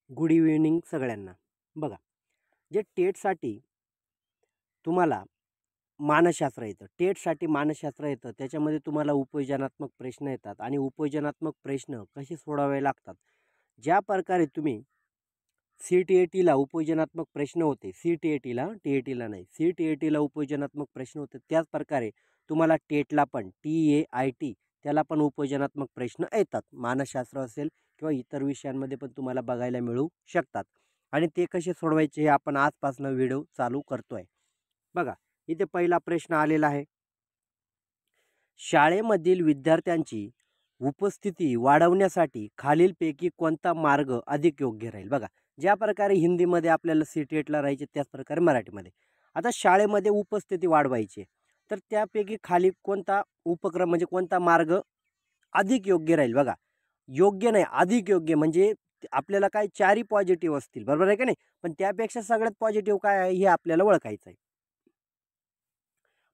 Good evening सगळ्यांना. बघा, जे टेटसाठी तुम्हाला मानसशास्त्र येतं, टेटसाठी मानसशास्त्र येतं, त्याच्यामध्ये तुम्हाला उपयोजनात्मक प्रश्न येतात आणि उपयोजनात्मक प्रश्न कसे सोडवावे लागतात. ज्या प्रकारे तुम्ही CTETला उपयोजनात्मक प्रश्न होते, CTETला, TETला नाही, CTETला उपयोजनात्मक प्रश्न होते, त्याच प्रकारे तुम्हाला टेटला पण TAIT त्याला पण उपयोजनात्मक प्रश्न येतात. मानसशास्त्र असेल किंवा इतर विषयांमध्ये पण तुम्हाला बघायला मिळू शकतात. आणि ते कसे सोडवायचे हे आपण आजपासून व्हिडिओ चालू करतोय. बघा, इथे पहिला प्रश्न आलेला आहे. शाळेमधील विद्यार्थ्यांची उपस्थिती वाढवण्यासाठी खालीलपैकी कोणता मार्ग अधिक योग्य राहील? बघा, ज्या प्रकारे हिंदीमध्ये आपल्याला CTETला राहायचे त्याच प्रकारे मराठीमध्ये. आता शाळेमध्ये उपस्थिती वाढवायची, तर त्यापैकी खाली कोणता उपक्रम म्हणजे कोणता मार्ग अधिक योग्य राहील? बघा, योग्य नाही, अधिक योग्य म्हणजे आपल्याला काय चारही पॉझिटिव्ह असतील, बरोबर आहे का नाही? पण त्यापेक्षा सगळ्यात पॉझिटिव्ह काय आहे हे आपल्याला ओळखायचं आहे.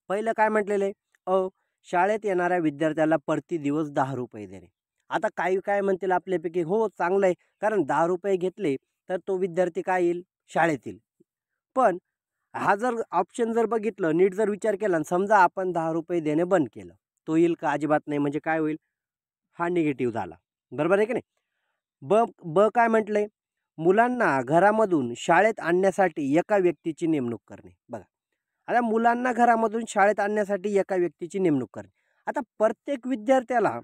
पहिलं काय म्हटलेलं आहे? शाळेत येणाऱ्या विद्यार्थ्याला प्रति दिवस 10 रुपये देणे. आता काही काय म्हणतील आपल्यापैकी, हो चांगलं आहे, कारण 10 रुपये घेतले तर तो विद्यार्थी काय येईल? शाळेत येईल. पण हा जर ऑप्शन जर बघितलं, नीट जर विचार केला आणि समजा आपण 10 रुपये देणे बंद केलं, तो येईल का? अजिबात नाही. म्हणजे काय होईल? हा निगेटिव्ह झाला, बरोबर आहे की नाही? ब ब काय म्हटलंय? मुलांना घरामधून शाळेत आणण्यासाठी एका व्यक्तीची नेमणूक करणे. बघा, आता मुलांना घरामधून शाळेत आणण्यासाठी एका व्यक्तीची नेमणूक करणे. आता प्रत्येक विद्यार्थ्याला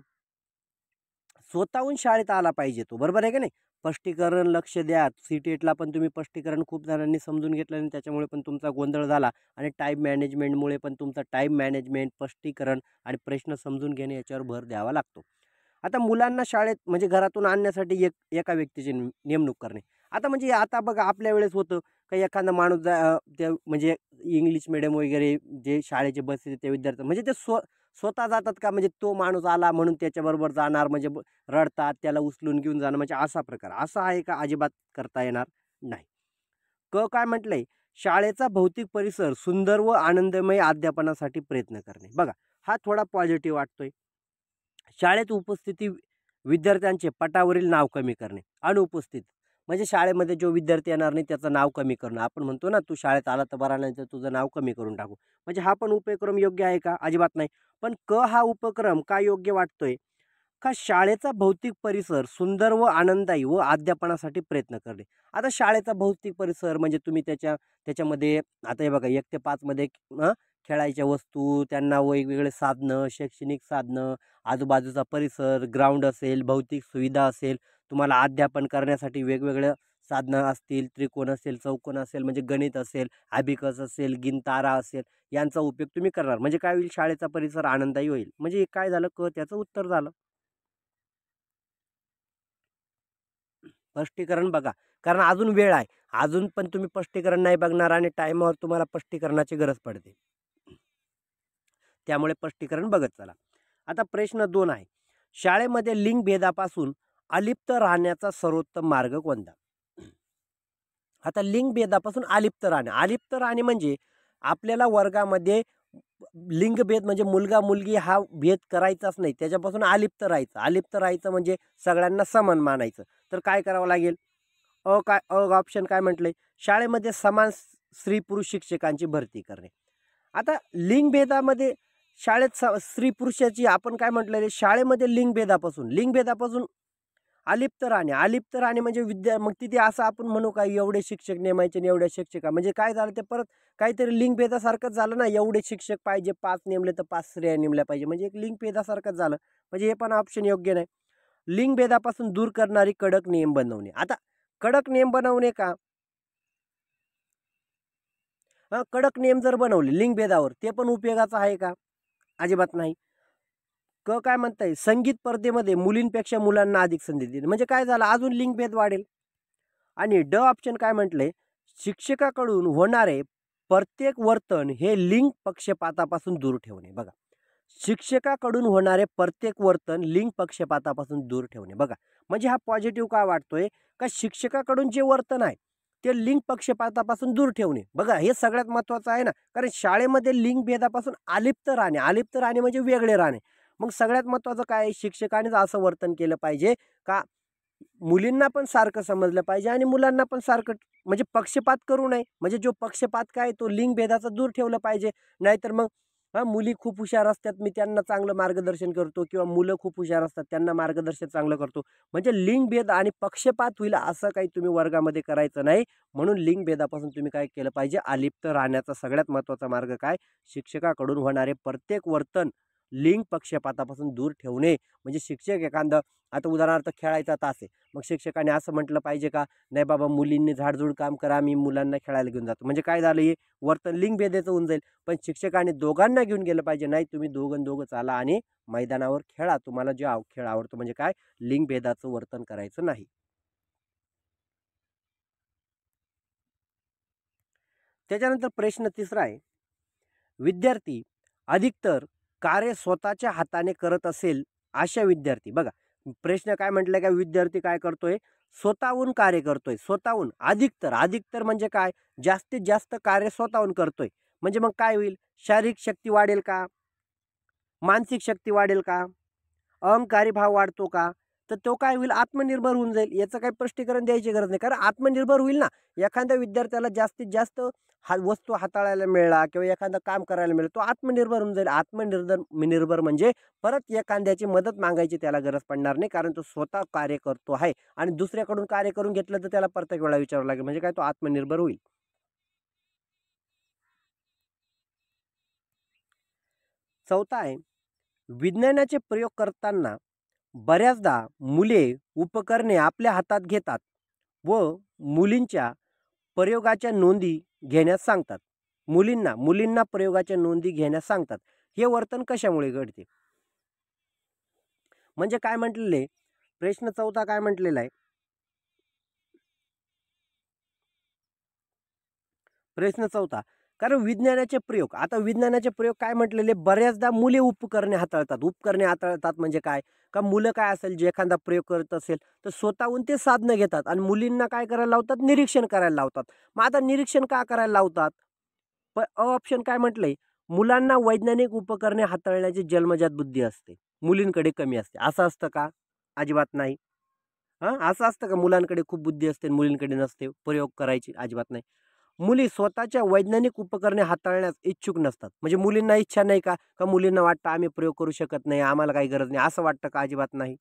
स्वतःहून शाळेत आला पाहिजे तो, बरोबर आहे का नाही? स्पष्टीकरण लक्ष द्या. CTETला पण तुम्ही स्पष्टीकरण खूप जणांनी समजून घेतलं आणि त्याच्यामुळे पण तुमचा गोंधळ झाला आणि टाईम मॅनेजमेंटमुळे पण तुमचा टाईम मॅनेजमेंट, स्पष्टीकरण आणि प्रश्न समजून घेणे याच्यावर भर द्यावा लागतो. आता मुलांना शाळेत म्हणजे घरातून आणण्यासाठी एका व्यक्तीची नेमणूक करणे. आता म्हणजे आता बघा, आपल्या वेळेस होतं का एखादा माणूस ते म्हणजे इंग्लिश मिडियम वगैरे जे शाळेचे बस ते विद्यार्थी म्हणजे ते स्वतः जातात का? म्हणजे तो माणूस आला म्हणून त्याच्याबरोबर जाणार, म्हणजे रडतात त्याला उचलून घेऊन जाणं, म्हणजे असा प्रकार असा आहे का? अजिबात करता येणार नाही. काय म्हटलंय? शाळेचा भौतिक परिसर सुंदर व आनंदमय अध्यापनासाठी प्रयत्न करणे. बघा, हा थोडा पॉझिटिव्ह वाटतोय. शाळेत उपस्थिती विद्यार्थ्यांचे पटावरील नाव कमी करणे. अनुपस्थित म्हणजे शाळेमध्ये जो विद्यार्थी येणार नाही त्याचं नाव कमी करणं. आपण म्हणतो ना, तू शाळेत आला तर बरा, नाही तर तुझं नाव कमी करून टाकू. म्हणजे हा पण उपक्रम योग्य आहे का? अजिबात नाही. पण हा उपक्रम का योग्य वाटतोय? का शाळेचा भौतिक परिसर सुंदर व आनंददायी व अध्यापनासाठी प्रयत्न करणे. आता शाळेचा भौतिक परिसर म्हणजे तुम्ही त्याच्यामध्ये आता हे बघा, 1 ते 5 मध्ये खेळायच्या वस्तू, त्यांना वेगवेगळे साधनं, शैक्षणिक साधनं, आजूबाजूचा परिसर, ग्राउंड असेल, भौतिक सुविधा असेल, तुम्हाला अध्यापन करण्यासाठी वेगवेगळ्या साधनं असतील, त्रिकोण असेल, चौकोन असेल, म्हणजे गणित असेल, अबिकस असेल, गिनतारा असेल, यांचा उपयोग तुम्ही करणार. म्हणजे काय होईल? शाळेचा परिसर आनंददायी होईल. म्हणजे काय झालं? त्याचं उत्तर झालं. स्पष्टीकरण बघा, कारण अजून वेळ आहे. अजून पण तुम्ही स्पष्टीकरण नाही बघणार आणि टाईमावर तुम्हाला स्पष्टीकरणाची गरज पडते. त्यामुळे स्पष्टीकरण बघत चला. आता प्रश्न 2 आहे. शाळेमध्ये लिंगभेदापासून अलिप्त राहण्याचा सर्वोत्तम मार्ग कोणता? आता लिंगभेदापासून अलिप्त राहणे. अलिप्त राहणे म्हणजे आपल्याला वर्गामध्ये लिंगभेद म्हणजे मुलगा मुलगी हा भेद करायचाच नाही, त्याच्यापासून अलिप्त राहायचं. अलिप्त राहायचं म्हणजे सगळ्यांना समान मानायचं. तर काय करावं लागेल? ऑप्शन काय म्हटलंय? शाळेमध्ये समान स्त्री पुरुष शिक्षकांची भरती करणे. आता लिंगभेदामध्ये शाळेत स्त्री पुरुषाची आपण काय म्हटलेलं आहे? शाळेमध्ये लिंगभेदापासून अलिप्त राहणे. अलिप्त राहणे म्हणजे मग तिथे असं आपण म्हणू का एवढे शिक्षक नेमायचे आणि एवढ्या शिक्षिका, म्हणजे काय झालं? ते परत काहीतरी लिंगभेदासारखंच झालं ना. एवढे शिक्षक पाहिजे, 5 नेमले तर 5 स्त्रिया नेमल्या पाहिजे, म्हणजे एक लिंगभेदासारखंच झालं. म्हणजे हे पण ऑप्शन योग्य नाही. लिंगभेदापासून दूर करणारी कडक नियम बनवणे. आता कडक नियम बनवणे का? कडक नियम जर बनवले लिंगभेदावर, ते पण उपयोगाचं आहे का? अजिबात नाही. काय म्हणताय? संगीत स्पर्धेमध्ये मुलींपेक्षा मुलांना अधिक संधी देणे. म्हणजे काय झालं? अजून लिंगभेद वाढेल. आणि ऑप्शन काय म्हटलंय? शिक्षकाकडून होणारे प्रत्येक वर्तन हे लिंग पक्षपातापासून दूर ठेवणे. बघा, शिक्षकाकडून होणारे प्रत्येक वर्तन लिंग पक्षपातापासून दूर ठेवणे. बघा, म्हणजे हा पॉझिटिव्ह का वाटतोय? का शिक्षकाकडून जे वर्तन आहे ते लिंग पक्षपातापासून दूर ठेवणे. बघा, हे सगळ्यात महत्त्वाचं आहे ना, कारण शाळेमध्ये लिंगभेदापासून अलिप्त राहणे. अलिप्त राहणे म्हणजे वेगळे राहणे. मग सगळ्यात महत्त्वाचं काय आहे? शिक्षकानेच असं वर्तन केलं पाहिजे का मुलींना पण सारखं समजलं पाहिजे आणि मुलांना पण सारखं, म्हणजे पक्षपात करू नये. म्हणजे जो पक्षपात काय तो लिंगभेदाचा दूर ठेवलं पाहिजे. नाहीतर मग मुली खूप हुशार असतात, मी त्यांना चांगलं मार्गदर्शन करतो, किंवा मुलं खूप हुशार असतात त्यांना मार्गदर्शन चांगलं करतो. म्हणजे लिंगभेद आणि पक्षपात होईल असं काही तुम्ही वर्गामध्ये करायचं नाही. म्हणून लिंगभेदापासून तुम्ही काय केलं पाहिजे, अलिप्त राहण्याचा सगळ्यात महत्त्वाचा मार्ग काय, शिक्षकाकडून होणारे प्रत्येक वर्तन लिंग पक्षपातापासून दूर ठेवणे. म्हणजे शिक्षक एखादं, आता उदाहरणार्थ खेळायचा तास आहे, मग शिक्षकाने असं म्हटलं पाहिजे का, नाही बाबा मुलींनी झाडझूड काम करा, मी मुलांना खेळायला घेऊन जातो. म्हणजे काय झालं, हे वर्तन लिंगभेदाचं होऊन जाईल. पण शिक्षकाने दोघांना घेऊन गेलं पाहिजे, नाही तुम्ही दोघं चाला आणि मैदानावर खेळा, तुम्हाला जे खेळ आवडतो. म्हणजे काय, लिंगभेदाचं वर्तन करायचं नाही. त्याच्यानंतर प्रश्न तिसरा आहे, विद्यार्थी अधिकतर कार्य स्वतःच्या हाताने करत असेल अशा विद्यार्थी, बघा प्रश्न काय म्हटलंय का, विद्यार्थी काय करतोय, स्वतःहून कार्य करतोय. स्वतःहून अधिकतर, अधिकतर म्हणजे काय, जास्तीत जास्त कार्य स्वतःहून करतोय. म्हणजे मग काय होईल, शारीरिक शक्ती वाढेल का, मानसिक शक्ती वाढेल का, अहंकारी भाव वाढतो का, तर तो काय होईल, आत्मनिर्भर होऊन जाईल. याचं काही स्पष्टीकरण द्यायची गरज नाही, कारण आत्मनिर्भर होईल ना. एखाद्या विद्यार्थ्याला जास्तीत जास्त वस्तू हाताळायला मिळाला किंवा एखादं काम करायला मिळेल, तो आत्मनिर्भर होऊन जाईल. निर्भर म्हणजे परत एखाद्याची मदत मागायची त्याला गरज पडणार नाही, कारण तो स्वतः कार्य करतो आहे. आणि दुसऱ्याकडून कार्य करून घेतलं तर त्याला प्रत्येक वेळा विचारावं लागेल. म्हणजे काय, तो आत्मनिर्भर होईल. चौथा आहे, विज्ञानाचे प्रयोग करताना बऱ्याचदा मुले उपकरणे आपल्या हातात घेतात व मुलींच्या प्रयोगाच्या नोंदी घेण्यास सांगतात. मुलींना मुलींना प्रयोगाच्या नोंदी घेण्यास सांगतात. हे वर्तन कशामुळे घडते. म्हणजे काय म्हटलेले, प्रश्न चौथा काय म्हटलेला आहे, प्रश्न चौथा, कारण विज्ञानाचे प्रयोग, आता विज्ञानाचे प्रयोग काय म्हटलेले, बऱ्याचदा मुले उपकरणे हाताळतात. उपकरणे हाताळतात म्हणजे काय, का मुलं काय असेल, जे एखादा प्रयोग करत असेल तर स्वतःहून ते साधनं घेतात आणि मुलींना काय करायला लावतात, निरीक्षण करायला लावतात. मग आता निरीक्षण का करायला लावतात, ऑप्शन काय म्हटलंय, मुलांना वैज्ञानिक उपकरणे हाताळण्याची जन्मजात बुद्धी असते, मुलींकडे कमी असते. असं असतं का, अजिबात नाही. असं असतं का, मुलांकडे खूप बुद्धी असते मुलींकडे नसते, प्रयोग करायची अजिबात नाही. मुली स्वतःच्या वैज्ञानिक उपकरणे हाताळण्यास इच्छुक नसतात. म्हणजे मुलींना इच्छा नाही का, का मुलींना वाटतं आम्ही प्रयोग करू शकत नाही, आम्हाला काही गरज नाही, असं वाटतं का, अजिबात नाही.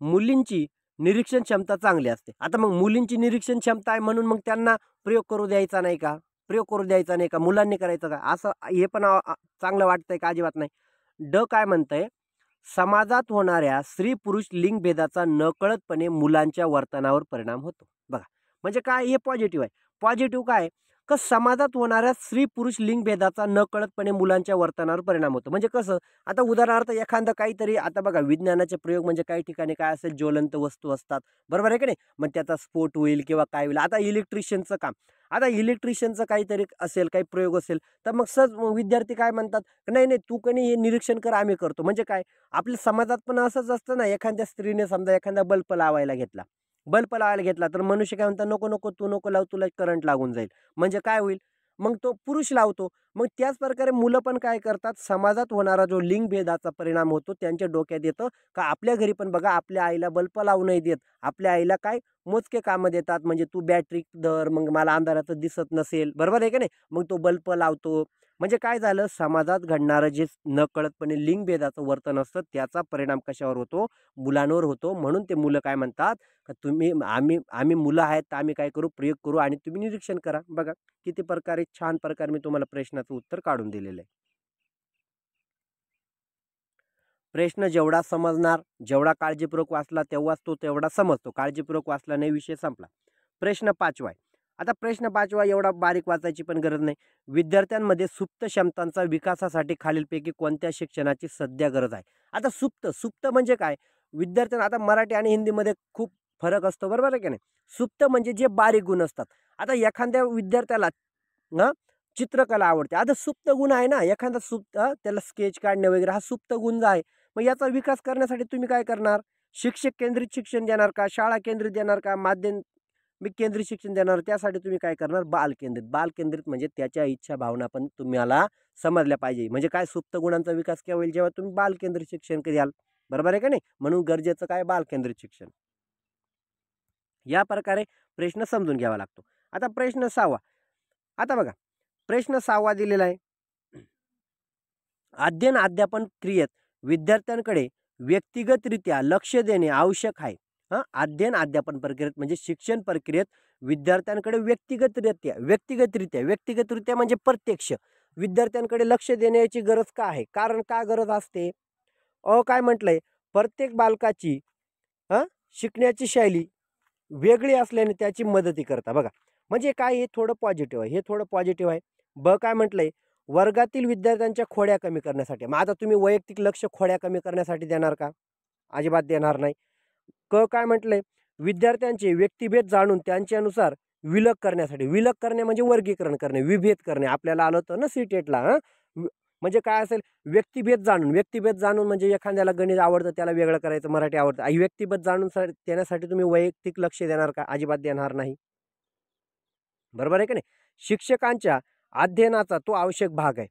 मुलींची निरीक्षण क्षमता चांगली असते. आता मग मुलींची निरीक्षण क्षमता आहे म्हणून मग त्यांना प्रयोग करू द्यायचा नाही का, प्रयोग करू द्यायचा नाही का, मुलांनी करायचं का, असं हे पण चांगलं वाटतंय का, अजिबात नाही. काय म्हणतंय, समाजात होणाऱ्या स्त्री पुरुष लिंगभेदाचा नकळतपणे मुलांच्या वर्तनावर परिणाम होतो. बघा म्हणजे काय, हे पॉझिटिव्ह आहे. पॉझिटिव्ह काय, का समाजात होणाऱ्या स्त्री पुरुष लिंगभेदाचा नकळतपणे मुलांच्या वर्तनावर परिणाम होतो. म्हणजे कसं, आता उदाहरणार्थ एखादं काहीतरी, आता बघा विज्ञानाचे प्रयोग म्हणजे काही ठिकाणी काय असेल, ज्वलंत वस्तू असतात, बरोबर आहे की नाही, मग त्याचा स्फोट होईल किंवा काय होईल. आता इलेक्ट्रिशियनचं काम, आता इलेक्ट्रिशियनचं काहीतरी असेल, काही प्रयोग असेल, तर मग सहज विद्यार्थी काय म्हणतात, नाही नाही तू कणी हे निरीक्षण कर, आम्ही करतो. म्हणजे काय, आपल्या समाजात पण असंच असतं ना, एखाद्या स्त्रीने समजा एखादा बल्ब लावायला घेतला तर मनुष्य काय म्हणतात, नको नको तू नको लावू, तुला करंट लागून जाईल. म्हणजे काय होईल, मग तो पुरुष लावतो. मग त्याच प्रकारे मुलं पण काय करतात, समाजात होणारा जो लिंगभेदाचा परिणाम होतो त्यांच्या डोक्यात येतं का, आपल्या घरी पण बघा, आपल्या आईला बल्ब लावू नाही देत, आपल्या आईला काय मोजके कामं देतात. म्हणजे तू बॅटरी धर, मग मला अंधाराचं दिसत नसेल, बरोबर आहे की नाही, मग तो बल्ब लावतो. म्हणजे काय झालं, समाजात घडणारं जे नकळतपणे लिंगभेदाचं वर्तन असतं त्याचा परिणाम कशावर होतो, मुलांवर होतो. म्हणून ते मुलं काय म्हणतात, का तुम्ही आम्ही आम्ही मुलं आहेत तर आम्ही काय करू, प्रयोग करू आणि तुम्ही निरीक्षण करा. बघा किती प्रकारे, छान प्रकारे मी तुम्हाला प्रश्नाचं उत्तर काढून दिलेलं आहे. प्रश्न जेवढा समजणार, जेवढा काळजीपूर्वक वाचला तेव्हाच तो तेवढा समजतो, काळजीपूर्वक वाचला नाही, विषय संपला. प्रश्न 5वा आहे. आता प्रश्न 5वा एवढा बारीक वाचायची पण गरज नाही. विद्यार्थ्यांमध्ये सुप्त क्षमतांचा विकासासाठी खालीलपैकी कोणत्या शिक्षणाची सध्या गरज आहे. आता सुप्त, सुप्त म्हणजे काय, विद्यार्थ्यांना, आता मराठी आणि हिंदीमध्ये खूप फरक असतो, बरोबर आहे की नाही. सुप्त म्हणजे जे बारीक गुण असतात. आता एखाद्या विद्यार्थ्याला ना चित्रकला आवडते, आता सुप्त गुण आहे ना, एखादा सुप्त त्याला स्केच काढणे वगैरे, हा सुप्त गुण आहे. मग याचा विकास करण्यासाठी तुम्ही काय करणार, शिक्षक केंद्रित शिक्षण देणार का, शाळा केंद्रित देणार का, माध्यमिक केंद्रित शिक्षण देणार. त्यासाठी तुम्ही काय करणार, बाल केंद्रित. बाल केंद्रित म्हणजे त्याच्या इच्छा भावना पण तुम्हाला समजल्या पाहिजे. म्हणजे काय, सुप्त गुणांचा विकास केव्हा होईल, जेव्हा तुम्ही बाल केंद्रित शिक्षण द्याल. बरोबर आहे का नाही? म्हणून गरजेचं काय? बालकेंद्रित शिक्षण. या प्रकारे प्रश्न समजून घ्यावा लागतो. आता प्रश्न 6वा. आता बघा, प्रश्न 6वा दिलेला आहे. अध्ययन अध्यापन क्रियेत विद्यार्थ्यांकडे व्यक्तिगतरित्या लक्ष देणे आवश्यक आहे. अध्ययन अध्यापन प्रक्रियेत म्हणजे शिक्षण प्रक्रियेत विद्यार्थ्यांकडे व्यक्तिगतरित्या म्हणजे प्रत्यक्ष विद्यार्थ्यांकडे लक्ष देण्याची गरज का आहे? कारण का गरज असते? काय म्हटलंय? प्रत्येक बालकाची शिकण्याची शैली वेगळी असल्याने त्याची मदती करता. बघा, म्हणजे काय? हे थोडं पॉझिटिव्ह आहे, हे थोडं पॉझिटिव्ह आहे. काय म्हटलंय? वर्गातील विद्यार्थ्यांच्या खोड्या कमी करण्यासाठी. मग आता तुम्ही वैयक्तिक लक्ष खोड्या कमी करण्यासाठी देणार का? अजिबात देणार नाही. काय म्हटलंय? विद्यार्थ्यांचे व्यक्तिभेद जाणून त्यांच्यानुसार विलग करण्यासाठी. विलग करणे म्हणजे वर्गीकरण करणे, विभेद करणे. आपल्याला आलं होतं ना सीटेटला. म्हणजे काय असेल? व्यक्तिभेद जाणून म्हणजे एखाद्याला गणित आवडतं, त्याला वेगळं करायचं, मराठी आवडतं. व्यक्तिभेद जाणून देण्यासाठी तुम्ही वैयक्तिक लक्ष देणार का? अजिबात देणार नाही. बरोबर आहे का नाही? शिक्षकांच्या अध्ययनाचा तो आवश्यक भाग आहे.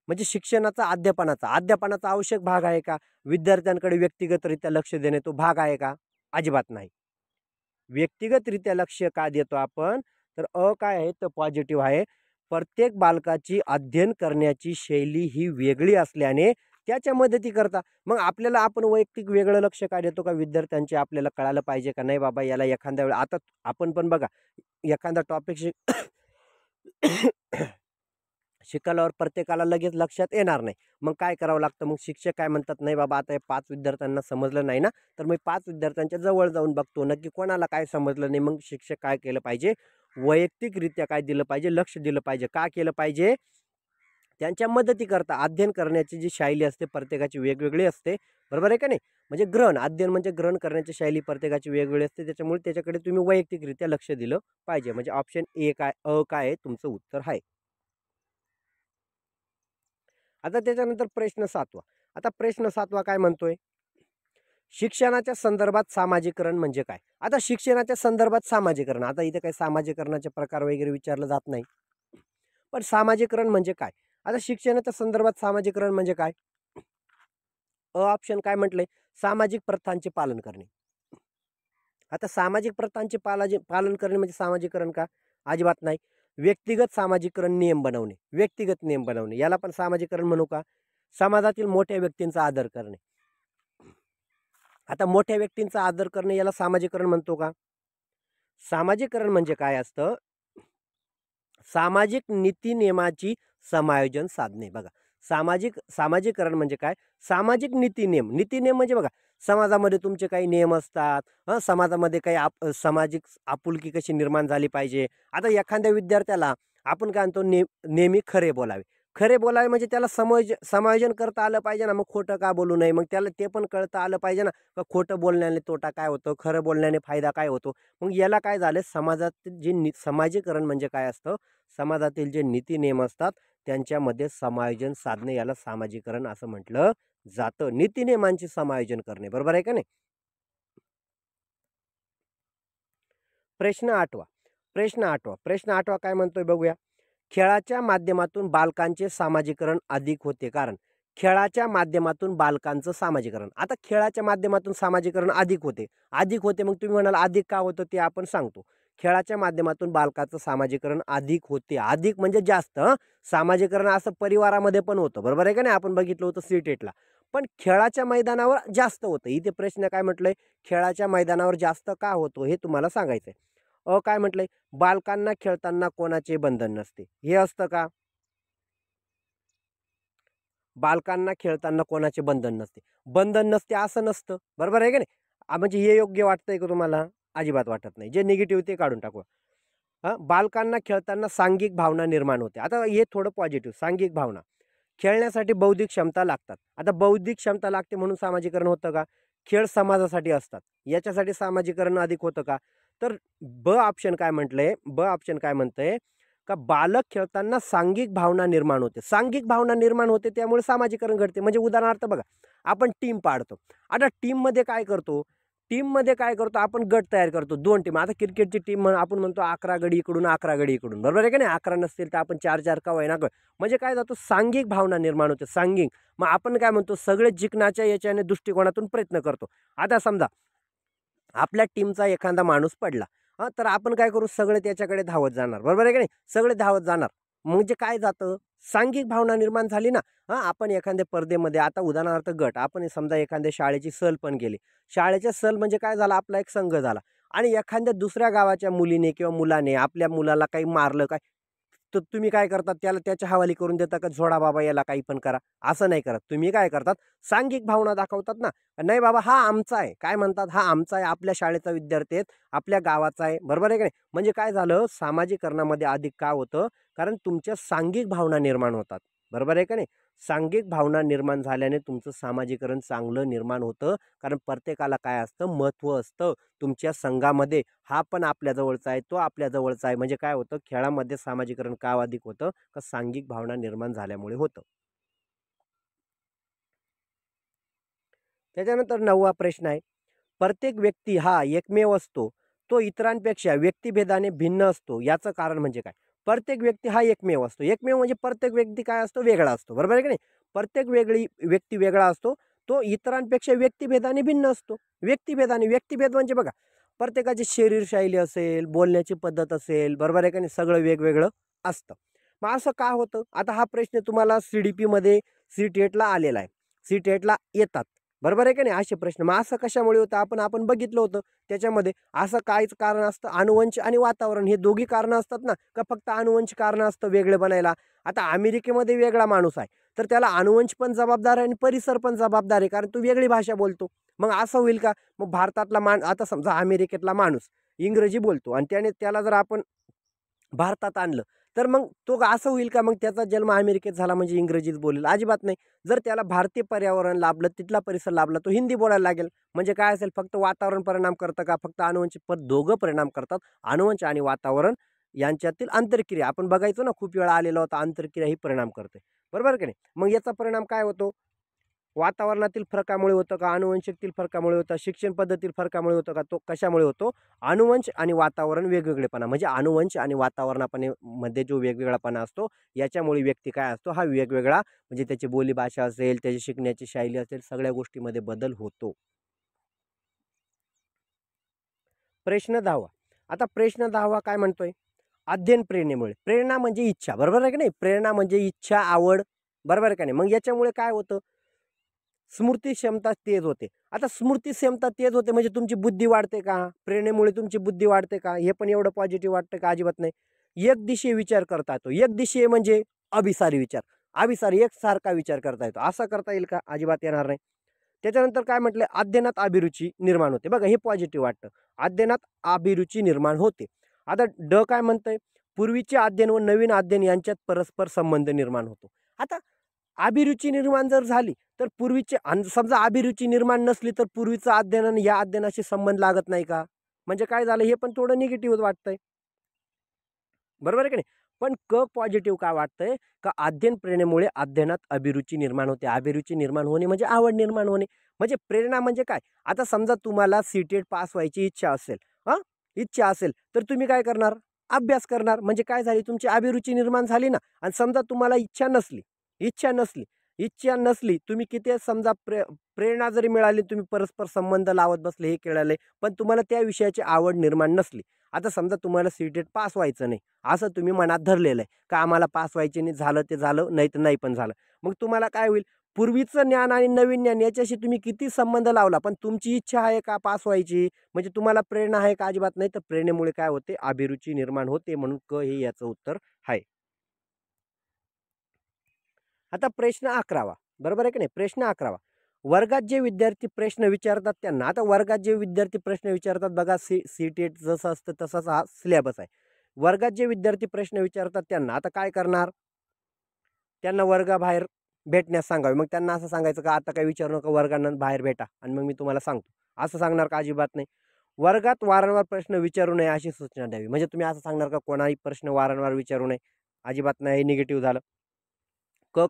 म्हणजे शिक्षणाचा अध्यापनाचा आवश्यक भाग आहे का? विद्यार्थ्यांकडे व्यक्तिगतरित्या लक्ष देणे तो भाग आहे का? अजिबात नाही. व्यक्तिगतरित्या लक्ष का देतो आपण? तर काय आहे? तर पॉझिटिव्ह आहे. प्रत्येक बालकाची अध्ययन करण्याची शैली ही वेगळी असल्याने त्याच्या मदती करता. मग आपल्याला आपण वैयक्तिक वेगळं लक्ष का देतो? का विद्यार्थ्यांचे आपल्याला कळायला पाहिजे का नाही बाबा याला एखाद्या वेळेला. आता आपण पण बघा, एखादा टॉपिक शिकवल्यावर प्रत्येकाला लगेच लक्षात येणार नाही. मग काय करावं लागतं? मग शिक्षक काय म्हणतात? नाही बाबा, आता 5 विद्यार्थ्यांना समजलं नाही ना, तर मी 5 विद्यार्थ्यांच्या जवळ जाऊन बघतो नक्की कोणाला काय समजलं नाही. मग शिक्षक काय केलं पाहिजे? वैयक्तिकरित्या काय दिलं पाहिजे? लक्ष दिलं पाहिजे. का केलं पाहिजे? त्यांच्या मदती करता. अध्ययन करण्याची जी शैली असते प्रत्येकाची वेगवेगळी असते. बरोबर आहे का नाही? म्हणजे अध्ययन म्हणजे ग्रहण करण्याची शैली प्रत्येकाची वेगवेगळी असते. त्याच्यामुळे त्याच्याकडे तुम्ही वैयक्तिकरित्या लक्ष दिलं पाहिजे. म्हणजे ऑप्शन ए काय काय आहे तुमचं उत्तर आहे. आता त्याच्यानंतर प्रश्न 7वा. आता प्रश्न 7वा काय म्हणतोय? शिक्षणाच्या संदर्भात सामाजिकरण म्हणजे काय? आता शिक्षणाच्या संदर्भात सामाजिकरण. आता इथे काही सामाजिकरणाचे प्रकार वगैरे विचारलं जात नाही. पण सामाजिकरण म्हणजे काय? आता शिक्षणाच्या संदर्भात सामाजिकरण म्हणजे काय? ऑप्शन काय म्हटलंय? सामाजिक प्रथांचे पालन करणे. आता सामाजिक प्रथांचे पालन करणे म्हणजे सामाजिकरण का? अजिबात नाही. व्यक्तिगत सामाजिकरण नियम बनवणे याला पण सामाजिकरण म्हणू का? समाजातील मोठ्या व्यक्तींचा आदर करणे. आता मोठ्या व्यक्तींचा आदर करणे याला सामाजिकरण म्हणतो का? सामाजिकरण म्हणजे काय असतं? सामाजिक नीती नियमाची समायोजन साधणे. बघा, सामाजिकरण म्हणजे काय? सामाजिक नीती नियम म्हणजे बघा, समाजामध्ये तुमचे काही नियम असतात. समाजामध्ये काही सामाजिक आपुलकी कशी निर्माण झाली पाहिजे. आता एखाद्या विद्यार्थ्याला आपण काय म्हणतो? नेहमी खरे बोलावे म्हणजे त्याला समायोजन करता आलं पाहिजे ना. मग खोटं का बोलू नये? मग त्याला ते पण कळता आलं पाहिजे ना, का खोटं बोलण्याने तोटा काय होतो, खरं बोलण्याने फायदा काय होतो. मग याला काय झालं? समाजातील जे सामाजिकरण म्हणजे काय असतं? समाजातील जे नीती नियम असतात त्यांच्यामध्ये समायोजन साधणे याला सामाजिकरण असं म्हटलं जातं. नीती नियमांचे समायोजन करणे. बरोबर आहे का नाही? प्रश्न 8वा काय म्हणतोय बघूया. खेळाच्या माध्यमातून बालकांचे सामाजिकरण अधिक होते. कारण खेळाच्या माध्यमातून बालकांचं सामाजिकरण. आता खेळाच्या माध्यमातून सामाजिकरण अधिक होते. मग तुम्ही म्हणाल अधिक का होतं? ते आपण सांगतो. खेळाच्या माध्यमातून बालकांचं सामाजिकरण अधिक होते. अधिक म्हणजे जास्त. सामाजिकरण असं परिवारामध्ये पण होतं. बरोबर आहे का नाही? आपण बघितलं होतं सीटेटला. पण खेळाच्या मैदानावर जास्त होतं. इथे प्रश्न काय म्हटलंय? खेळाच्या मैदानावर जास्त का होतो हे तुम्हाला सांगायचंय. काय म्हटलंय? बालकांना खेळताना कोणाचे बंधन नसते. हे असतं का? बालकांना खेळताना कोणाचे बंधन नसते असं नसतं. बरोबर आहे का नाही? म्हणजे हे योग्य वाटतंय का तुम्हाला? अजिबात वाटत नाही. जे निगेटिव्ह ते काढून टाकू. बालकांना खेळताना सांघिक भावना निर्माण होते. आता हे थोडं पॉझिटिव्ह. सांघिक भावना. खेळण्यासाठी बौद्धिक क्षमता लागतात. आता बौद्धिक क्षमता लागते म्हणून सामाजिकरण होतं का? खेळ समाजासाठी असतात, याच्यासाठी सामाजिकरण अधिक होतं का? तर ब ऑप्शन काय म्हणतंय का बालक खेळताना सांघिक भावना निर्माण होते. त्यामुळे सामाजिकरण घडते. म्हणजे उदाहरणार्थ बघा, आपण टीम पाडतो. आता टीममध्ये काय करतो? टीममध्ये काय करतो आपण, गट तयार करतो 2 टीम. आता क्रिकेटची टीम आपण म्हणतो 11 गडी इकडून 11 गडी इकडून, बरोबर आहे का नाही. 11 नसतील तर आपण 4-4 का होईना गट, म्हणजे काय जातो सांघिक भावना निर्माण होते, सांघिक. मग आपण काय म्हणतो सगळे जिंकण्याच्या याच्याने दृष्टिकोनातून प्रयत्न करतो. आता समजा आपल्या टीमचा एखादा माणूस पडला, तर आपण काय करू, सगळे त्याच्याकडे धावत जाणार, बरोबर आहे का नाही. सगळे धावत जाणार म्हणजे काय जातं, सांघिक भावना निर्माण झाली ना. आपण एखाद्या स्पर्धेमध्ये, आता उदाहरणार्थ गट, आपण समजा एखाद्या शाळेची सहल पण गेली. शाळेच्या सहल म्हणजे काय झाला, आपला एक संघ झाला आणि एखाद्या दुसऱ्या गावाच्या मुलीने किंवा मुलाने आपल्या मुलाला काही मारलं काय, तर तुम्ही काय करतात, त्याला त्याच्या हवाली करून देता का, झोडा बाबा याला काही पण करा, असं नाही करत. तुम्ही काय करतात, सांघिक भावना दाखवतात ना. नाही बाबा हा आमचा आहे, काय म्हणतात, हा आमचा आहे, आपल्या शाळेचा विद्यार्थी आहेत, आपल्या गावाचा आहे, बरोबर आहे का नाही. म्हणजे काय झालं, सामाजिकरणामध्ये अधिक काय होतं, कारण तुमच्या सांघिक भावना निर्माण होतात, बरोबर आहे का नाही. सांघिक भावना निर्माण झाल्याने तुमचं सामाजिकरण चांगलं निर्माण होतं. कारण प्रत्येकाला काय असतं, महत्त्व असतं तुमच्या संघामध्ये. हा पण आपल्या जवळचा आहे, तो आपल्या जवळचा आहे. म्हणजे काय होतं, खेळामध्ये सामाजिकरण का अधिक होतं, का सांघिक भावना निर्माण झाल्यामुळे होतं. त्याच्यानंतर 9वा प्रश्न आहे, प्रत्येक व्यक्ती हा एकमेव असतो, तो इतरांपेक्षा व्यक्तिभेदाने भिन्न असतो, याचं कारण म्हणजे काय. प्रत्येक व्यक्ती हा एकमेव असतो, एकमेव म्हणजे प्रत्येक व्यक्ती काय असतो, वेगळा असतो, बरोबर आहे की नाही. प्रत्येक व्यक्ती वेगळा असतो, तो इतरांपेक्षा व्यक्तिभेदाने भिन्न असतो. व्यक्तिभेदाने, व्यक्तिभेद म्हणजे बघा, प्रत्येकाची शरीरशैली असेल, बोलण्याची पद्धत असेल, बरोबर आहे का नाही, सगळं वेगवेगळं असतं. मग असं का होतं, आता हा प्रश्न तुम्हाला CDP मध्ये CTETला आलेला आहे, CTETला येतात, बरोबर आहे का नाही असे प्रश्न. मग असं कशामुळे होतं, आपण बघितलं होतं त्याच्यामध्ये. असं काहीच कारण असतं, अनुवंश आणि वातावरण हे दोघी कारणं असतात ना, का फक्त अनुवंश कारण असतं वेगळे बनायला. आता अमेरिकेमध्ये वेगळा माणूस आहे, तर त्याला अनुवंश पण जबाबदार आहे आणि परिसर पण जबाबदार आहे, कारण तो वेगळी भाषा बोलतो. मग असं होईल का, मग भारतातला आता समजा अमेरिकेतला माणूस इंग्रजी बोलतो आणि त्याला जर आपण भारतात आणलं, तर मग तो असं होईल का, मग त्याचा जन्म अमेरिकेत झाला म्हणजे इंग्रजीच बोलेल, अजिबात नाही. जर त्याला भारतीय पर्यावरण लाभलं, तिथला परिसर लाभला, तो हिंदी बोलायला लागेल. म्हणजे काय असेल, फक्त वातावरण परिणाम करतं का, फक्त अनुवंशिक पण दोघं परिणाम करतात. अनुवंश आणि वातावरण यांच्यातील आंतरक्रिया आपण बघायचो ना, खूप वेळा आलेला होता, आंतरक्रिया ही परिणाम करते, बरोबर की नाही. मग याचा परिणाम काय होतो, वातावरणातील फरकामुळे होतं का, अनुवंशिकतील फरकामुळे होतं, शिक्षण पद्धतीतील फरकामुळे होतं का, तो कशामुळे होतो, अनुवंश आणि वातावरण वेगवेगळेपणा. म्हणजे अनुवंश आणि वातावरणापणे मध्ये जो वेगवेगळापणा असतो, याच्यामुळे व्यक्ती काय असतो, हा वेगवेगळा, म्हणजे त्याची बोलीभाषा असेल, त्याची शिकण्याची शैली असेल, सगळ्या गोष्टीमध्ये बदल होतो. प्रश्न 10वा. आता प्रश्न 10वा काय म्हणतोय, अध्ययन प्रेरणेमुळे. प्रेरणा म्हणजे इच्छा, बरोबर आहे की नाही. प्रेरणा म्हणजे इच्छा, आवड, बरोबर आहे का नाही. मग याच्यामुळे काय होतं, स्मृती क्षमता तेज होते. आता स्मृती क्षमता तेज होते म्हणजे तुमची बुद्धी वाढते का, प्रेरणेमुळे तुमची बुद्धी वाढते का, हे पण एवढं पॉझिटिव्ह वाटतं का, अजिबात नाही. एकदिशीय विचार करता येतो. एकदिशीय म्हणजे अभिसारी विचार, अभिसारी एकसारखा विचार करता येतो. असं करता येईल का, अजिबात येणार नाही. त्याच्यानंतर काय म्हटलं, अध्ययनात अभिरुची निर्माण होते. बघा हे पॉझिटिव्ह वाटतं, अध्ययनात अभिरुची निर्माण होते. आता काय म्हणतंय, पूर्वीचे अध्ययन व नवीन अध्ययन यांच्यात परस्पर संबंध निर्माण होतो. आता अभिरुची निर्माण जर झाली, तर पूर्वीचे समजा अभिरुची निर्माण नसली, तर पूर्वीचं अध्ययन आणि या अध्ययनाशी संबंध लागत नाही का. म्हणजे काय झालं, हे पण थोडं निगेटिव्ह वाटतंय, बरोबर आहे की नाही. पण पॉझिटिव्ह काय वाटतंय, का अध्ययन प्रेरणेमुळे अध्ययनात अभिरुची निर्माण होते. अभिरुची निर्माण होणे म्हणजे आवड निर्माण होणे. म्हणजे प्रेरणा म्हणजे काय, आता समजा तुम्हाला CTET पास व्हायची इच्छा असेल, हां, इच्छा असेल, तर तुम्ही काय करणार, अभ्यास करणार. म्हणजे काय झाली, तुमची अभिरुची निर्माण झाली ना. आणि समजा तुम्हाला इच्छा नसली, इच्छा नसली इच्छा नसली, तुम्ही किती समजा प्रेरणा जरी मिळाली, तुम्ही परस्पर संबंध लावत बसले, हे केळाले, पण तुम्हाला त्या विषयाची आवड निर्माण नसली. आता समजा तुम्हाला CTET पास व्हायचं नाही, असं तुम्ही मनात धरलेलं आहे, का आम्हाला पास व्हायचे नाही, झालं ते झालं, नाही तर नाही पण झालं. मग तुम्हाला काय होईल, पूर्वीचं ज्ञान आणि नवीन ज्ञान याच्याशी तुम्ही किती संबंध लावला, पण तुमची इच्छा आहे का पास व्हायची, म्हणजे तुम्हाला प्रेरणा आहे का, अजिबात नाही. तर प्रेरणेमुळे काय होते, अभिरुची निर्माण होते. म्हणून हे याचं उत्तर आहे. आता प्रश्न 11वा, बरोबर आहे की नाही. प्रश्न 11वा, वर्गात जे विद्यार्थी प्रश्न विचारतात त्यांना, आता वर्गात जे विद्यार्थी प्रश्न विचारतात बघा, CTET जसं असतं तसाच हा सिलेबस आहे. वर्गात जे विद्यार्थी प्रश्न विचारतात त्यांना आता काय करणार, त्यांना वर्गाबाहेर भेटण्यास सांगावे. मग त्यांना असं सांगायचं का, आता काय विचारू नका, वर्गांना बाहेर भेटा आणि मग मी तुम्हाला सांगतो, असं सांगणार का, अजिबात नाही. वर्गात वारंवार प्रश्न विचारू नये अशी सूचना द्यावी. म्हणजे तुम्ही असं सांगणार का, कोणाही प्रश्न वारंवार विचारू नये, अजिबात नाही, निगेटिव्ह झालं.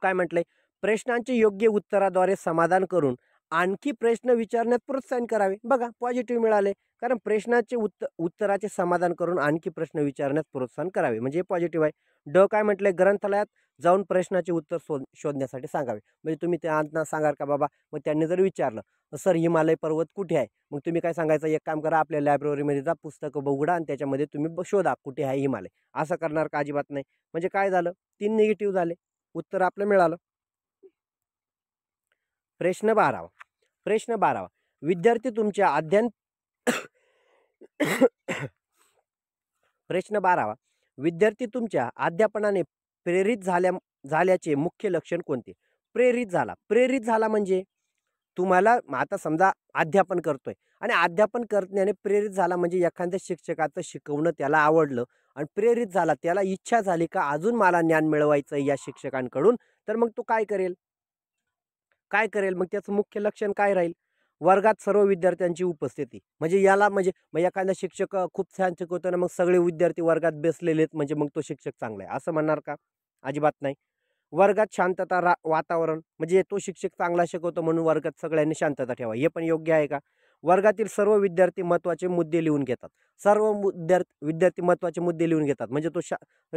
काय म्हटलंय, प्रश्नांचे योग्य उत्तराद्वारे समाधान करून आणखी प्रश्न विचारण्यात प्रोत्साहन करावे. बघा पॉझिटिव्ह मिळाले, कारण प्रश्नाचे उत्तराचे समाधान करून आणखी प्रश्न विचारण्यात प्रोत्साहन करावे, म्हणजे हे पॉझिटिव्ह आहे. ड काय म्हटलंय, ग्रंथालयात जाऊन प्रश्नाचे उत्तर शोधण्यासाठी सांगावे. म्हणजे तुम्ही त्यांना सांगाल का बाबा, मग त्यांनी जर विचारलं सर हिमालय पर्वत कुठे आहे, मग तुम्ही काय सांगायचं, एक काम करा, आपल्या लायब्ररीमध्ये जा, पुस्तकं उघडा आणि त्याच्यामध्ये तुम्ही शोधा कुठे आहे हिमालय. असं करणार का? अजिबात नाही. म्हणजे काय झालं, 3 निगेटिव्ह झाले, उत्तर आपलं मिळालं. प्रश्न 12. प्रश्न 12. विद्यार्थी तुमच्या अध्ययन प्रश्न 12. विद्यार्थी तुमच्या अध्यापनाने प्रेरित झाल्याचे मुख्य लक्षण कोणते? प्रेरित झाला म्हणजे तुम्हाला आता समजा अध्यापन करतोय आणि अध्यापन करण्याने प्रेरित झाला म्हणजे एखाद्या शिक्षकाचं शिकवणं त्याला आवडलं आणि प्रेरित झाला, त्याला इच्छा झाली का अजून मला ज्ञान मिळवायचं या शिक्षकांकडून, तर मग तो काय करेल? मग त्याचं मुख्य लक्षण काय राहील? वर्गात सर्व विद्यार्थ्यांची उपस्थिती. म्हणजे याला म्हणजे मग एखादा शिक्षक खूप छान शिकवताना मग सगळे विद्यार्थी वर्गात बसलेले आहेत म्हणजे मग तो शिक्षक चांगला आहे असं म्हणणार का? अजिबात नाही. वर्गात शांतता वातावरण, म्हणजे तो शिक्षक चांगला शिकवतो म्हणून वर्गात सगळ्यांनी शांतता ठेवा, हे पण योग्य आहे का? वर्गातील सर्व विद्यार्थी महत्त्वाचे मुद्दे लिहून घेतात. सर्व विद्यार्थी महत्त्वाचे मुद्दे लिहून घेतात म्हणजे तो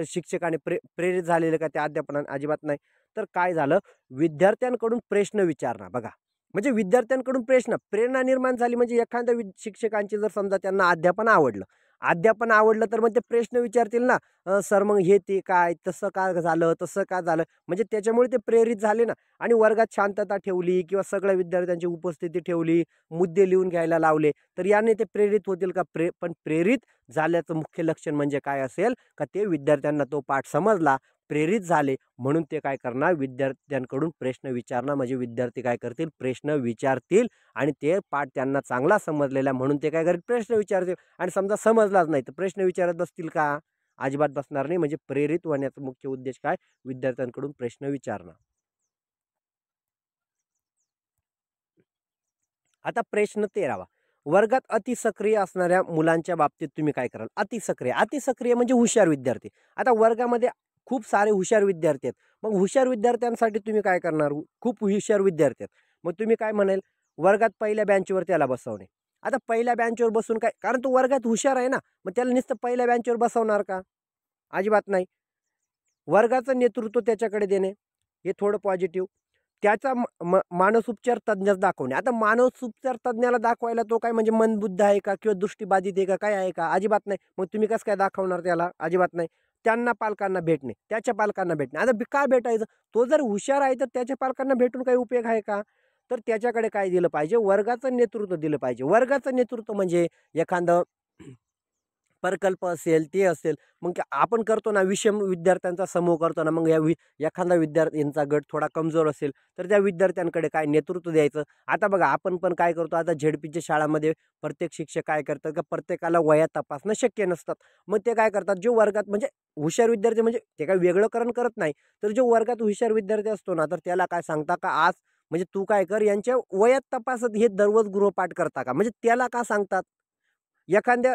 शिक्षकाने प्रेरित झालेले का त्या अध्यापनाने? अजिबात नाही. तर काय झालं, विद्यार्थ्यांकडून प्रश्न विचारणा. बघा म्हणजे विद्यार्थ्यांकडून प्रेरणा निर्माण झाली म्हणजे एखाद्या शिक्षकांचे जर समजा त्यांना अध्यापन आवडलं तर मग ते प्रश्न विचारतील ना, सर मग हे ते काय, तसं का झालं, तसं का झालं, म्हणजे त्याच्यामुळे ते प्रेरित झाले ना. आणि वर्गात शांतता ठेवली किंवा सगळ्या विद्यार्थ्यांची उपस्थिती ठेवली, मुद्दे लिहून घ्यायला लावले, तर याने ते प्रेरित होतील का? पण प्रेरित झाल्याचं मुख्य लक्षण म्हणजे काय असेल का? ते विद्यार्थ्यांना तो पाठ समजला, प्रेरित झाले, म्हणून ते काय करणार, विद्यार्थ्यांकडून प्रश्न विचारणं, म्हणजे विद्यार्थी काय करतील, प्रश्न विचारतील आणि ते पाठ त्यांना चांगला समजलेला म्हणून ते काय करतील, प्रश्न विचारतील. आणि समजा समजलाच नाही तर प्रश्न विचारत बसतील का? अजिबात बसणार नाही. म्हणजे प्रेरित होण्याचा मुख्य उद्देश काय? विद्यार्थ्यांकडून प्रश्न विचारणं. आता प्रश्न 13. वर्गात अतिसक्रिय असणाऱ्या मुलांच्या बाबतीत तुम्ही काय कराल? अतिसक्रिय म्हणजे हुशार विद्यार्थी. आता वर्गामध्ये खूप सारे हुशार विद्यार्थी आहेत, मग हुशार विद्यार्थ्यांसाठी तुम्ही काय करणार? खूप हुशार विद्यार्थी आहेत, मग तुम्ही काय म्हणाल, वर्गात पहिल्या बेंचवर त्याला बसवणे. आता पहिल्या बेंचवर बसून काय, कारण तो वर्गात हुशार आहे ना, मग त्याला नुसतं पहिल्या बेंचवर बसवणार का? अजिबात नाही. वर्गाचं नेतृत्व त्याच्याकडे देणे, हे थोडं पॉझिटिव्ह. त्याचा मानसोपचार तज्ञच दाखवणे. आता मानसोपचार तज्ञाला दाखवायला तो काय म्हणजे मंदबुद्ध आहे का किंवा दृष्टीबाधित आहे का, काय आहे का? अजिबात नाही. मग तुम्ही कसं काय दाखवणार त्याला? अजिबात नाही. त्यांना पालकांना भेटणे, त्याच्या पालकांना भेटणे. आता का भेटायचं? तो जर हुशार आहे तर त्याच्या पालकांना भेटून काही उपयोग आहे का? तर त्याच्याकडे काय दिलं पाहिजे? वर्गाचं नेतृत्व दिलं पाहिजे. वर्गाचं नेतृत्व म्हणजे एखादं प्रकल्प असेल, ते असेल, मग आपण करतो ना, विषम विद्यार्थ्यांचा समूह करतो ना, मग एखादा विद्यार्थ्यांचा गट थोडा कमजोर असेल तर त्या विद्यार्थ्यांकडे काय नेतृत्व द्यायचं. आता बघा आपण पण काय करतो, आता झेडपीच्या शाळामध्ये प्रत्येक शिक्षक काय करतात का, प्रत्येकाला वया तपासणं शक्य नसतात. मग ते काय करतात, जो वर्गात म्हणजे हुशार विद्यार्थी, म्हणजे ते काय वेगळंकरण करत नाही, तर जो वर्गात हुशार विद्यार्थी असतो ना, तर त्याला काय सांगता का, आज म्हणजे तू काय कर, यांच्या वयात तपासत हे दररोज गृहपाठ करता का, म्हणजे त्याला का सांगतात?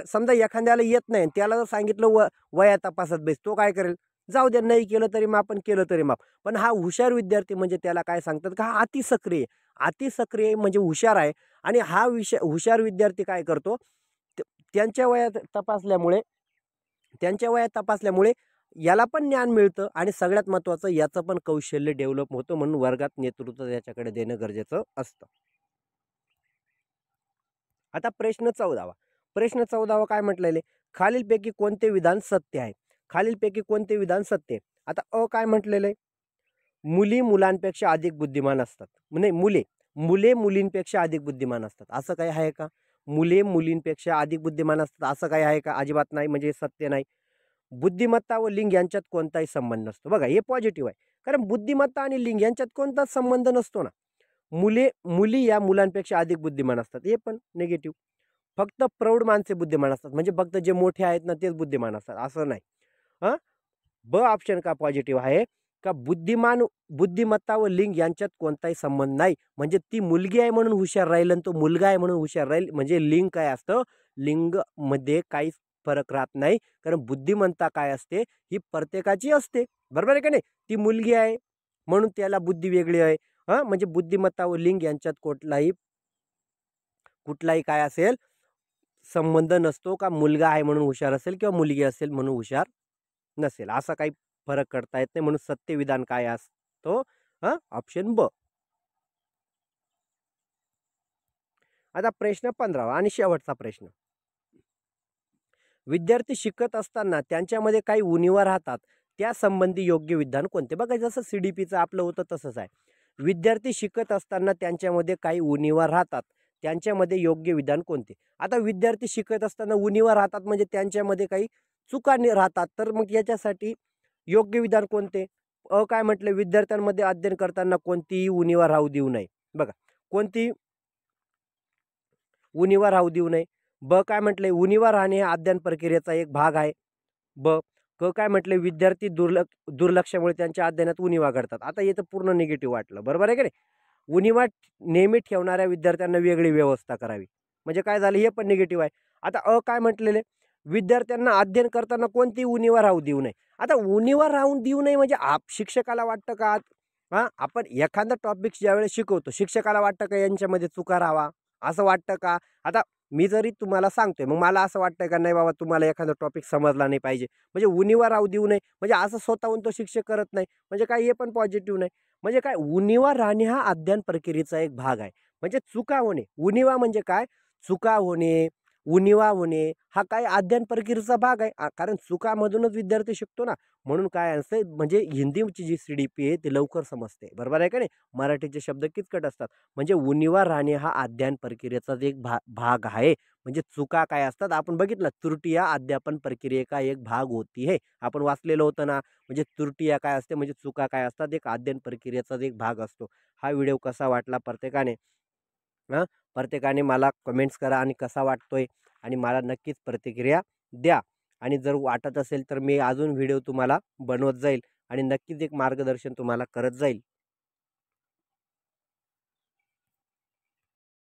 समजा एखाद्याला येत नाही, त्याला जर सांगितलं वया तपासत बेस, तो काय करेल? जाऊ द्या, नाही केलं तरी माफ, पण केलं तरी माफ. पण हा हुशार विद्यार्थी म्हणजे त्याला काय सांगतात का, हा अतिसक्रिय म्हणजे हुशार आहे. आणि हा हुशार विद्यार्थी काय करतो, त्यांच्या वयात तपासल्यामुळे याला पण ज्ञान मिळतं आणि सगळ्यात महत्त्वाचं याचं पण कौशल्य डेव्हलप होतं, म्हणून वर्गात नेतृत्व त्याच्याकडे देणं गरजेचं असतं. आता प्रश्न 14 काय म्हटलेले, खालीलपैकी कोणते विधान सत्य आहे? आता काय म्हटलेलं आहे, मुली मुलांपेक्षा अधिक बुद्धिमान असतात. नाही, मुले मुलींपेक्षा अधिक बुद्धिमान असतात, असं काही आहे का? मुले मुलींपेक्षा अधिक बुद्धिमान असतात असं काही आहे का? अजिबात नाही, म्हणजे सत्य नाही. बुद्धिमत्ता व लिंग यांच्यात कोणताही संबंध नसतो. बघा हे पॉझिटिव्ह आहे, कारण बुद्धिमत्ता आणि लिंग यांच्यात कोणताच संबंध नसतो ना. मुली या मुलांपेक्षा अधिक बुद्धिमान असतात, हे पण निगेटिव्ह. फक्त प्रौढ माणसे बुद्धिमान असतात, म्हणजे फक्त जे मोठे आहेत ना तेच बुद्धिमान असतात, असं नाही. ब ऑप्शन का पॉझिटिव्ह आहे का, बुद्धिमत्ता व लिंग यांच्यात कोणताही संबंध नाही, म्हणजे ती मुलगी आहे म्हणून हुशार राहील आणि तो मुलगा आहे म्हणून हुशार राहील, म्हणजे लिंग काय असतं, लिंग मध्ये काहीच फरक राहत नाही. कारण बुद्धिमत्ता काय असते, ही प्रत्येकाची असते, बरोबर आहे का नाही? ती मुलगी आहे म्हणून त्याला बुद्धी वेगळी आहे, म्हणजे बुद्धिमत्ता व लिंग यांच्यात कुठलाही काय असेल संबंध नसतो का मुलगा आहे म्हणून हुशार असेल किंवा मुलगी असेल म्हणून हुशार नसेल, असा काही फरक करता येत नाही. म्हणून सत्य विधान काय असतो? ऑप्शन ब. आता प्रश्न 15वा आणि शेवटचा प्रश्न. विद्यार्थी शिकत असताना त्यांच्यामध्ये काही उणिवा राहतात, त्या संबंधी योग्य विधान कोणते? बघा जसं CDPचं आपलं होतं तसंच आहे. विद्यार्थी शिकत असताना त्यांच्यामध्ये काही उणिवा राहतात, त्यांच्यामध्ये योग्य विधान कोणते? आता विद्यार्थी शिकत असताना उणिवा राहतात म्हणजे त्यांच्यामध्ये काही चुका राहतात, तर मग याच्यासाठी योग्य विधान कोणते? काय म्हटलं, विद्यार्थ्यांमध्ये अध्ययन करताना कोणतीही उणिवा राहू देऊ नये. बघा कोणती उणिवा राहू देऊ नये. ब काय म्हटले, उणिवा राहणे हा अध्ययन प्रक्रियेचा एक भाग आहे. ब क काय म्हटले, विद्यार्थी दुर्लक्षामुळे त्यांच्या अध्ययनात उणिवा घडतात. आता हे तर पूर्ण निगेटिव्ह वाटलं, बरोबर आहे की नाही? उणिवा नेहमी ठेवणाऱ्या विद्यार्थ्यांना वेगळी व्यवस्था करावी, म्हणजे काय झालं, हे पण निगेटिव्ह आहे. आता काय म्हटलेले, विद्यार्थ्यांना अध्ययन करताना कोणती उणिवा राहू देऊ नये. आता उणिवा राहून देऊ नये म्हणजे शिक्षकाला वाटतं का आपण एखादा टॉपिक ज्यावेळेस शिकवतो, शिक्षकाला वाटतं का यांच्यामध्ये चुका राहावा, असं वाटतं का? आता मी जरी तुम्हाला सांगतोय, मग मला असं वाटतंय का नाही बाबा तुम्हाला एखादा टॉपिक समजला नाही पाहिजे, म्हणजे उणिवा राहू देऊ नये, म्हणजे असं स्वतःहून तो शिक्षक करत नाही, म्हणजे काय, हे पण पॉझिटिव्ह नाही. म्हणजे काय, उणिवा राहणे हा अध्ययन प्रक्रियेचा एक भाग आहे. म्हणजे चुका होणे, उणिवा म्हणजे काय, चुका होणे, उणिवा होणे हा काय अध्ययन प्रक्रियेचा भाग आहे. कारण चुकामधूनच विद्यार्थी शिकतो ना. म्हणून काय असतं, म्हणजे हिंदीची जी CDP आहे ती लवकर समजते, बरोबर आहे का नाही? मराठीचे शब्द किचकट असतात. म्हणजे उणिवा राहणे हा अध्ययन प्रक्रियेचाच एक भाग आहे. म्हणजे चुका काय असतात, आपण बघितलं, त्रुटी या अध्यापन प्रक्रियेचा एक भाग होती है. आपण वाचलेलं होतं ना. म्हणजे त्रुटी या काय असते, म्हणजे चुका काय असतात, एक अध्ययन प्रक्रियेचाच एक भाग असतो. हा व्हिडिओ कसा वाटला प्रत्येकाने मला कमेंट्स करा आणि कसा वाटतोय, आणि मला नक्कीच प्रतिक्रिया द्या. आणि जर वाटत असेल तर मी अजून व्हिडिओ तुम्हाला बनवत जाईल आणि नक्कीच एक मार्गदर्शन तुम्हाला करत जाईल.